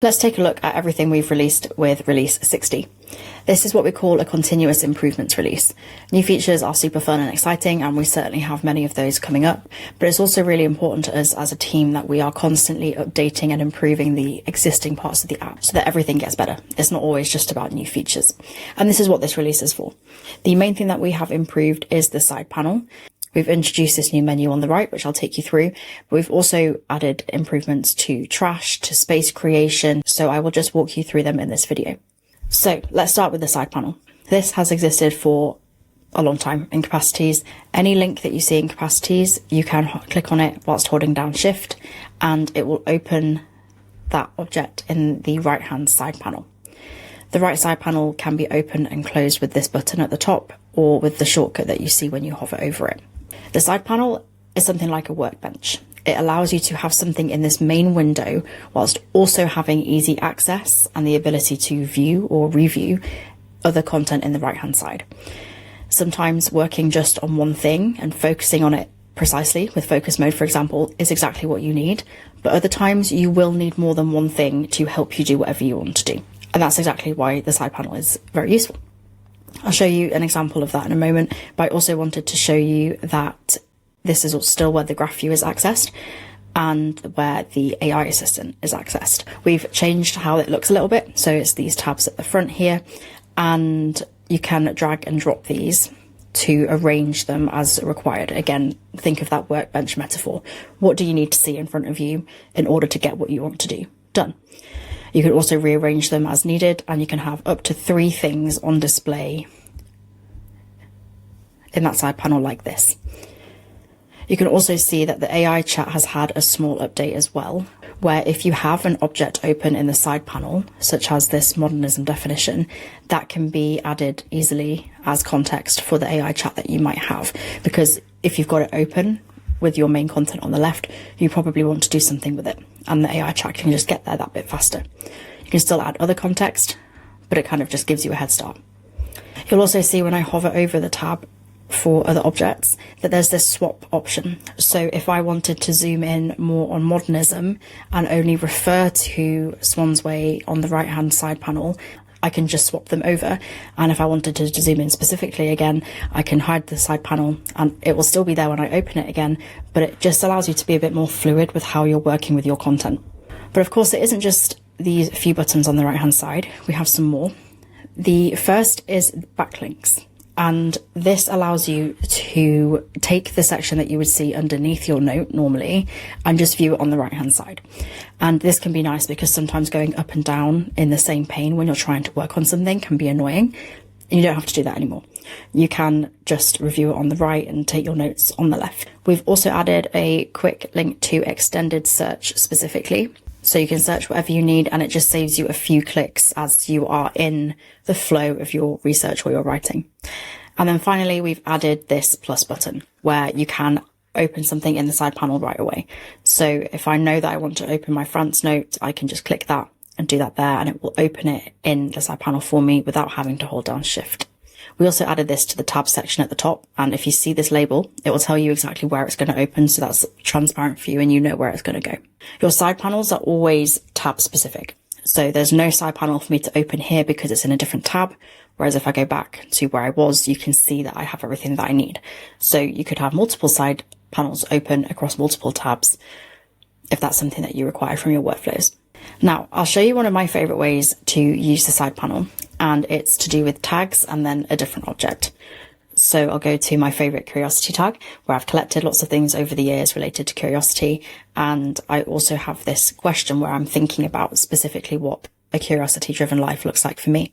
Let's take a look at everything we've released with release 60. This is what we call a continuous improvements release. New features are super fun and exciting, and we certainly have many of those coming up, but it's also really important to us as a team that we are constantly updating and improving the existing parts of the app so that everything gets better. It's not always just about new features. And this is what this release is for. The main thing that we have improved is the side panel. We've introduced this new menu on the right, which I'll take you through. But we've also added improvements to trash, to space creation. So I will just walk you through them in this video. So let's start with the side panel. This has existed for a long time in capacities. Any link that you see in capacities, you can click on it whilst holding down shift, and it will open that object in the right hand side panel. The right side panel can be opened and closed with this button at the top or with the shortcut that you see when you hover over it. The side panel is something like a workbench. It allows you to have something in this main window whilst also having easy access and the ability to view or review other content in the right hand side. Sometimes working just on one thing and focusing on it precisely with focus mode, for example, is exactly what you need. But other times you will need more than one thing to help you do whatever you want to do. And that's exactly why the side panel is very useful. I'll show you an example of that in a moment, but I also wanted to show you that this is still where the graph view is accessed and where the AI assistant is accessed. We've changed how it looks a little bit. So it's these tabs at the front here, and you can drag and drop these to arrange them as required. Again, think of that workbench metaphor. What do you need to see in front of you in order to get what you want to do done? You can also rearrange them as needed, and you can have up to 3 things on display in that side panel like this. You can also see that the AI chat has had a small update as well, where if you have an object open in the side panel, such as this modernism definition, that can be added easily as context for the AI chat that you might have. Because if you've got it open with your main content on the left, you probably want to do something with it, and the AI chat can just get there that bit faster. You can still add other context, but it kind of just gives you a head start. You'll also see when I hover over the tab for other objects that there's this swap option. So if I wanted to zoom in more on modernism and only refer to Swan's Way on the right hand side panel, I can just swap them over. And if I wanted to zoom in specifically again, I can hide the side panel and it will still be there when I open it again, but it just allows you to be a bit more fluid with how you're working with your content. But of course, it isn't just these few buttons on the right hand side. We have some more. The first is backlinks. And this allows you to take the section that you would see underneath your note normally and just view it on the right hand side. And this can be nice because sometimes going up and down in the same pane when you're trying to work on something can be annoying. You don't have to do that anymore. You can just review it on the right and take your notes on the left. We've also added a quick link to extended search specifically. So you can search whatever you need and it just saves you a few clicks as you are in the flow of your research or your writing. And then finally, we've added this plus button where you can open something in the side panel right away. So if I know that I want to open my France note, I can just click that and do that there and it will open it in the side panel for me without having to hold down shift. We also added this to the tab section at the top, and if you see this label, it will tell you exactly where it's going to open, so that's transparent for you and you know where it's going to go. Your side panels are always tab specific, so there's no side panel for me to open here because it's in a different tab, whereas if I go back to where I was, you can see that I have everything that I need. So you could have multiple side panels open across multiple tabs if that's something that you require from your workflows. Now, I'll show you one of my favorite ways to use the side panel, and it's to do with tags and then a different object. So I'll go to my favorite curiosity tag where I've collected lots of things over the years related to curiosity. And I also have this question where I'm thinking about specifically what a curiosity driven life looks like for me.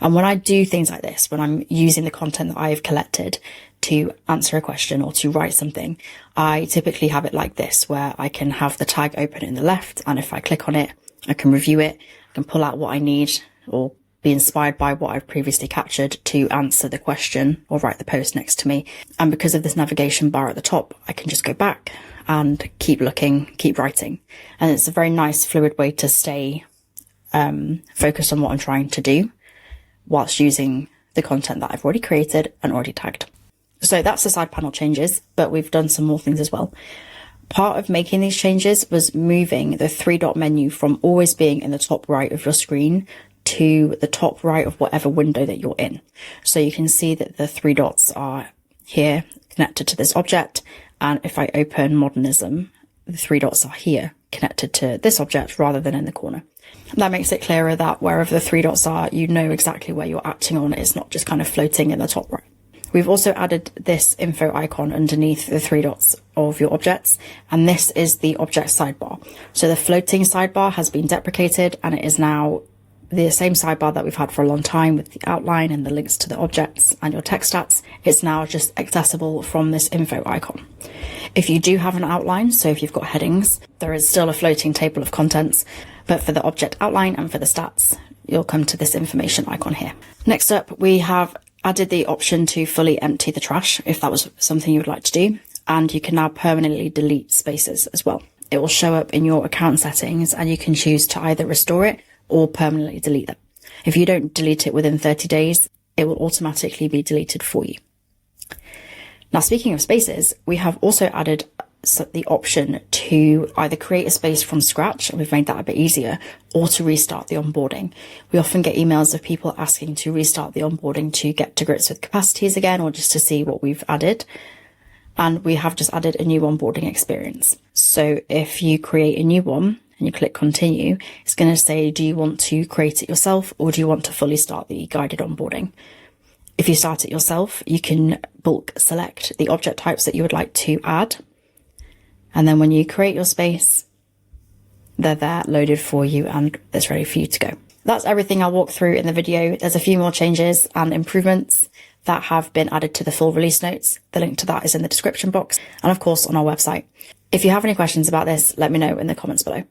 And when I do things like this, when I'm using the content that I've collected to answer a question or to write something, I typically have it like this, where I can have the tag open in the left. And if I click on it, I can review it, I can pull out what I need or be inspired by what I've previously captured to answer the question or write the post next to me. And because of this navigation bar at the top, I can just go back and keep looking, keep writing. And it's a very nice fluid way to stay focused on what I'm trying to do whilst using the content that I've already created and already tagged. So that's the side panel changes, but we've done some more things as well. Part of making these changes was moving the 3-dot menu from always being in the top right of your screen to the top right of whatever window that you're in. So you can see that the 3 dots are here connected to this object. And if I open modernism, the 3 dots are here connected to this object rather than in the corner. That makes it clearer that wherever the 3 dots are, you know exactly where you're acting on. It's not just kind of floating in the top right. We've also added this info icon underneath the 3 dots of your objects, and this is the object sidebar. So the floating sidebar has been deprecated, and it is now the same sidebar that we've had for a long time with the outline and the links to the objects and your text stats. It's now just accessible from this info icon. If you do have an outline, so if you've got headings, there is still a floating table of contents, but for the object outline and for the stats, you'll come to this information icon here. Next up, we have added the option to fully empty the trash if that was something you would like to do, and you can now permanently delete spaces as well. It will show up in your account settings, and you can choose to either restore it or permanently delete them. If you don't delete it within 30 days, it will automatically be deleted for you. Now, speaking of spaces, we have also added the option to either create a space from scratch, and we've made that a bit easier, or to restart the onboarding. We often get emails of people asking to restart the onboarding to get to grips with capacities again, or just to see what we've added. And we have just added a new onboarding experience. So if you create a new one and you click continue, it's going to say, do you want to create it yourself, or do you want to fully start the guided onboarding? If you start it yourself, you can bulk select the object types that you would like to add. And then when you create your space, they're there loaded for you and it's ready for you to go. That's everything I'll walk through in the video. There's a few more changes and improvements that have been added to the full release notes. The link to that is in the description box and of course on our website. If you have any questions about this, let me know in the comments below.